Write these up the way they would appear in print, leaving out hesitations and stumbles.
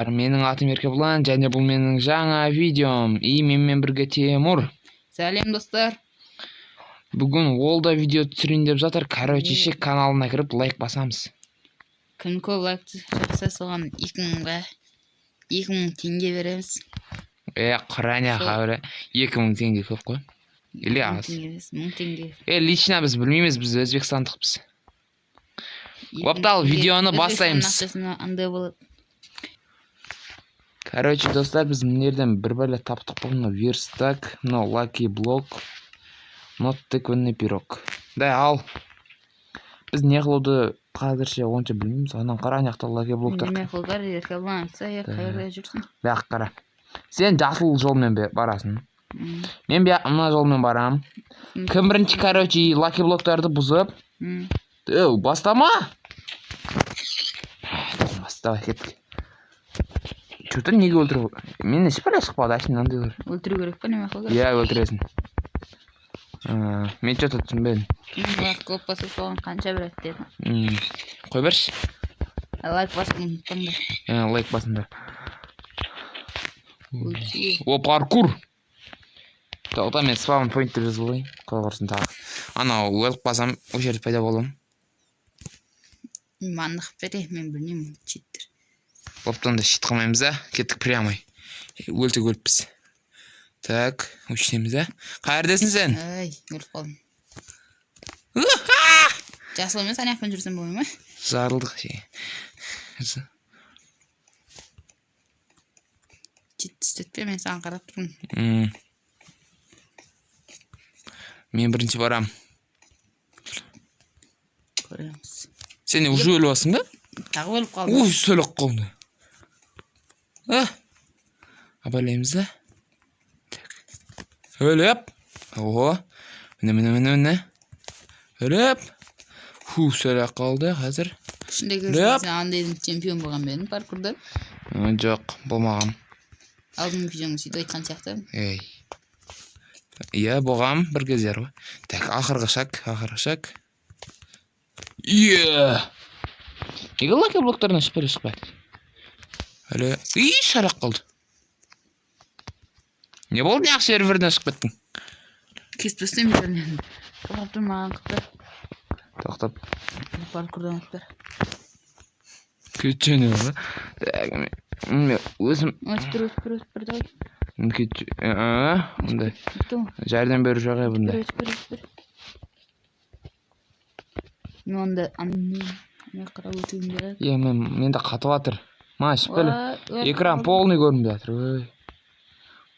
Менің атым Еркебұлан, және бұл менің жаңа видеом. Менімен бірге Тимур. Сәлем достар. Бүгін ол да видео түсірейін деп жатыр. Короче, каналына кіріп лайк басамыз. Кім көп лайк жақса соған 2000 теңге береміз. Құрания қабірі 2000 теңге көп қой. Или аз. 1000 теңге. Лично біз білмейміз, біз өзбекстандықпыз. Оптал, видеоны бастаймыз. Короче, достар, біз мінерден бір бәлі таптық бұл. Верстак, лаки блок, тыквенный пирог. Дай, ал. Біз не қылуды қазірше онша білмейміз. Анан қаранияқты лаки блоктар. Неме қылғар, Еркебұлан айтса, қайырда жүрсің. Бәқ қара. Сен жасыл жолмен барасың. Мен мына жолмен барам. Кім бірінші, короче, лаки блоктарды бұзып. Бастама! Давай, кеттік. Что-то неге өлтіру? Мен еш бәлі шықпады, ашын андайлар. Өлтіру керек па, неме қылғар? Иә, өлтіресің. Мен что-то түсінбедім. Көп басып соған қанша бір әттеді. Қой берші. Лайк басып ұмытпаңдар. Лайк басыңдар. О, паркур! Тоқта мен спаун поинт деп жазып алайын. Қой құрсын тағы. Анау өліп басам, о жерде пайда болам. Мандық бере, мен білмеймін, читтер. Оптанда шит қылмаймыз, кеттік прямой. Өлтік өліппіз. Так, өшінеміз, қайырдесің сен? Өліп қалдым. Жасыл емес, анаяқпен жүрсен болмай ма? Жарылдық. Чит істетпе, мен саған қарап тұрмын. Мен бірінші барам. Көреміз. Сен уже өліп басың ба? Тағы өліп қалды. Ой, сөлік қалды. Абайлаймыз да. Өліп. Ого. Міне. Өліп. Сөлік қалды қазір. Ішіндегі сен андайдың чемпион болған бенің паркурда? Жоқ, болмаған. Алдың видеоны сөйтіп айтқан сияқты. Иә, болғам бір кездер ғой. Так, ақырғы шак. Неге лаки блоктарынан шықпайды шықпайды? Әлі, шарақ қалды. Не болды, неғып серверден шықпеттің? Кеспестен берінен. Қылап тұр маған қыптар. Тоқтап. Паркурдан өтпер. Кетчені бар. Өзім... Өтпір, давай. Ондай. Жәрден бері жоғай бұндай. Өтпір. Мен онда не қарап өтуім керек. Менде қатып атыр. Ма, шіппелі. Экран полный көрінді атыр.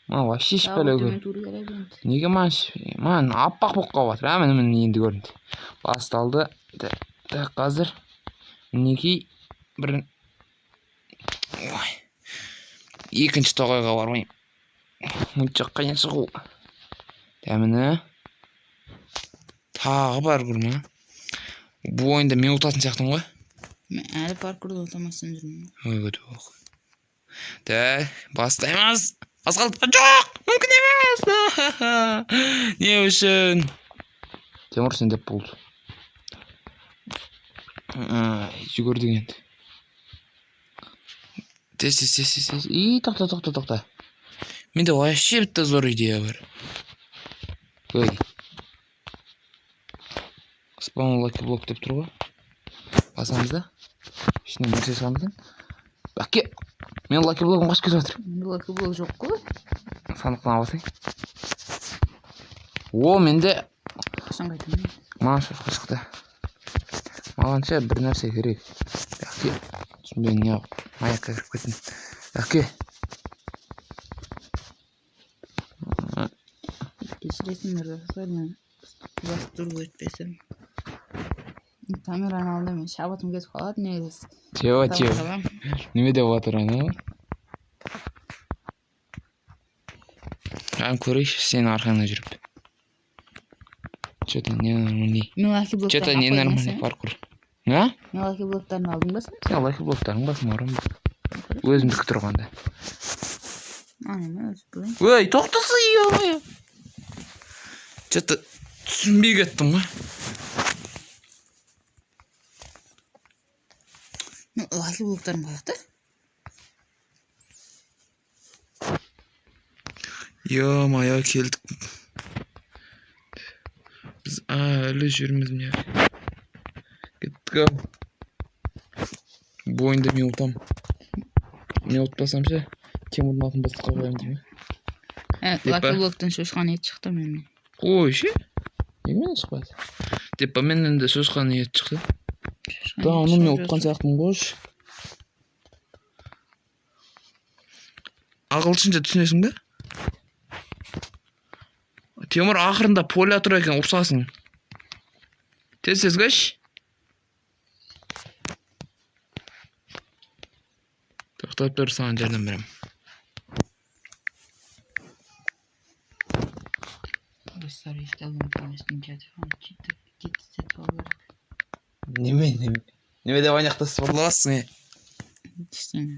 Ма, вообще шіппелі көрінді. Неге ман аппақ боққа батыр. Мен енді көрінді. Басталды. Так, қазір. Мінекей бір... Екінші тоғайға бармайым. Мұнша қайын шығу. Дәміні. Тағы бар көрма. Бұл ойында мен ұтатын сияқтым ғой. Мен әлі паркурда ұтамасын жүрмін. Өйгөді оқ. Так, бастаймыз. Басқалдыққа жоқ! Мүмкін емес! Не үшін? Темір сен деп болды. Жүгірдік енді. Тез. Тоқта. Менде вообще бітті зор идея бар. Ой. Спаун лаки блок деп тұр ғой. Басамыз да. Ішінен бірсе саламыз. Бәке, мен лаки блогым қашып кетіп жатыр. Лаки блок жоқ қой. Сандықтан аласың. О, менде... Қашан қайтамын? Маған шықты. Мағанша бір нәрсе керек. Бәке, түсінбен не ақ. Маякқа кіріп кеттім. Бәке. Кешіресіңдер достар, мен басып тұрып өтпесім. Камераны алды, мен шабытым кетіп қалады, негіз. Чева. Неме деп отыр ана? Жан көрейші, сен арқаңа жүріп. Че-то не нормальный паркур. Мен лаки блоктарын алдың ба сен? Сен лаки блоктарын басым арам. Өзімдікі тұрғанда. Ой, тоқтасы үй. Че-то түсінбей кеттім ғой. Лаки блоктарын қаяқты? Yo-moyo keldik. Biz öyle жүрміз mine. Ketdik. Bu oyunda men utam. Men utpasamcha, Temurning otini bosib qo'yayim deyman. Lucky Block'tan shoshqan et chiqdi mendan. Qo'yshi. Nega chiqmadi? Deb mendan da shoshqan et chiqdi. Da uni men utgan saqtim qo'sh. Ағылшынша түсінесің бе? Темір ақырында поля тұр екен, ұрсасың. Тез көш. Тоқтап тұр, саған жәрдем беремін. Достар, естелдім көместің телефон кетіп алып. Неме деп ойнақта спорласың, Ештеңе.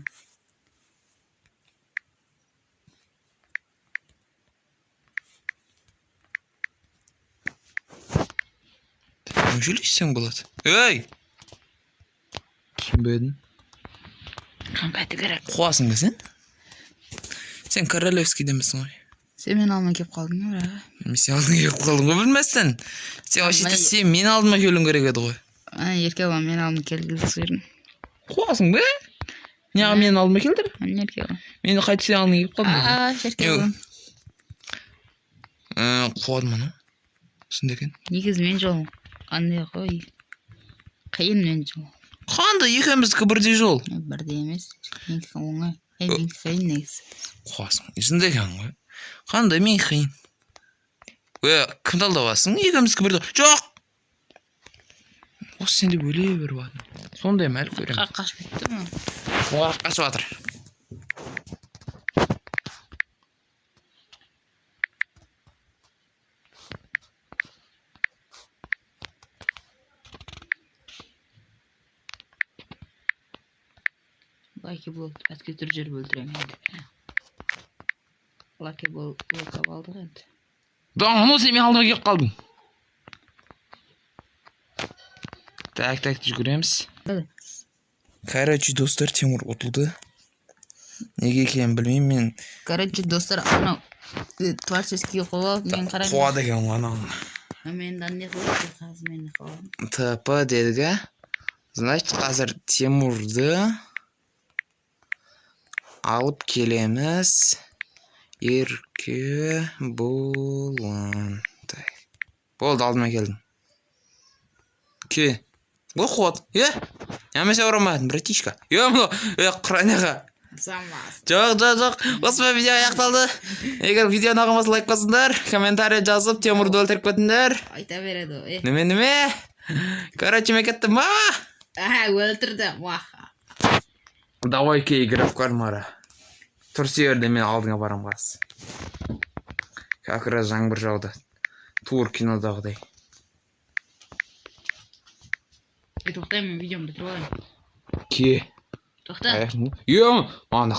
Жүрсең болады. Ей! Түсінбедің? Қанқайты керек. Қуасың ба сен? Сен Королевский демесің ғой. Сен мен алмай кеп қалдың ба? Мен сен алдыңа кеп қалдың ғой, білмәссің. Сен вообще сен мен алдыма келуің керек еді ғой. Ерке балам мен алдыма келгізіп. Қуасың ба? Неға мен алдыма келдір? Ерке балам. Мен қайтып сен алдыңа кеп қалдым. Ерке балам. Қуадым ана. Шынды екен. Негіз мен жол. Қандай қой. Қиын мен жол. Қандай екеуміздікі бірдей жол? Бірдей емес. Менікі оңай. Менікі қиын негізі. Қуасың. Шынды екен ғой. Қандай мен қиын. Кімді алдавасың? Екеуміздікі бірдей. Жоқ! Осы сен деп өле бір бадым. Сондай мәл көрем. Қашып кетті ма? Қашып атыр. Lucky Block әтке түр жер бөлдірем енді. Lucky Block алдық енді. Да, оны сен мен алдыма кеп қалдың. Так, жүгіреміз. Короче, достар, Темір ұтылды. Неге екенін білмеймін мен. Короче, достар, анау творческий қойып, мен қараймын. Қуады екен анау. Мен не қойып, қазір мен қойып. ТП дедігі. Значит, қазір Темірді алып келеміз. Ерке болын. Болды, алдыма келдің. Ке. Бұл қуат. Немесе ұрамадың, братишка. Құраняға. Жоқ. Осы видео аяқталды. Егер видео ұнаған лайк басыңдар, комментария жазып, Темірді өлтіріп кетіңдер. Айта береді. Неме? Короче, мен кеттім, ма? Өлтірді. Давай ке играв кармара. Тұрсы ерде мен алдыңа барам қас. Как раз жаңбыр жауды. Тур кинодағыдай. Тоқтай, мен видеомды тұрғайын. Ке. Тоқта. Маған да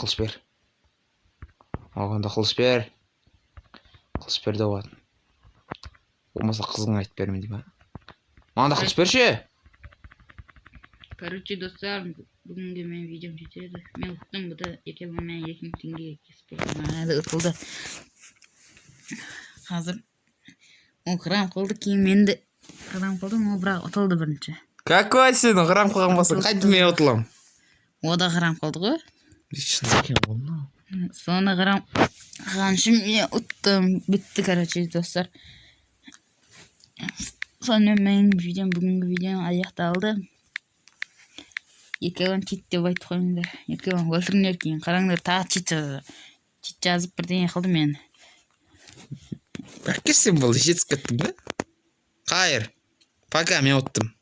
қылыш бер. Қылыш бер де оғатын. Болмаса қызың айтып бермей дейм. Маған да қылыш берші. Короче, достар, бүгінге мен видеом жетеді. Мен ұқтым, бұда екеуімен 2000 теңге кесіп бердім. Ұтылды. Қазір ол қырам қылды, кейін менді қырам қылдым, ол бірақ ұтылды бірінші. Какой сен қырам қылған болсын, қайтып мен ұтылам? О да қырам қылды ғой. Соны қырам қылған үшін мен ұттым. Бітті, короче, достар. Сонымен мен видеом, бүгінгі видеом аяқталды. Екеуін чит деп айтып қойыңдар. Екеуін өлтіріңдер кейін. Қараңдар, тағы чит жазып бірдеңе қылды мен. Әкесен болды, жетіп кеттің бе? Қайыр. Пока, мен ұттым.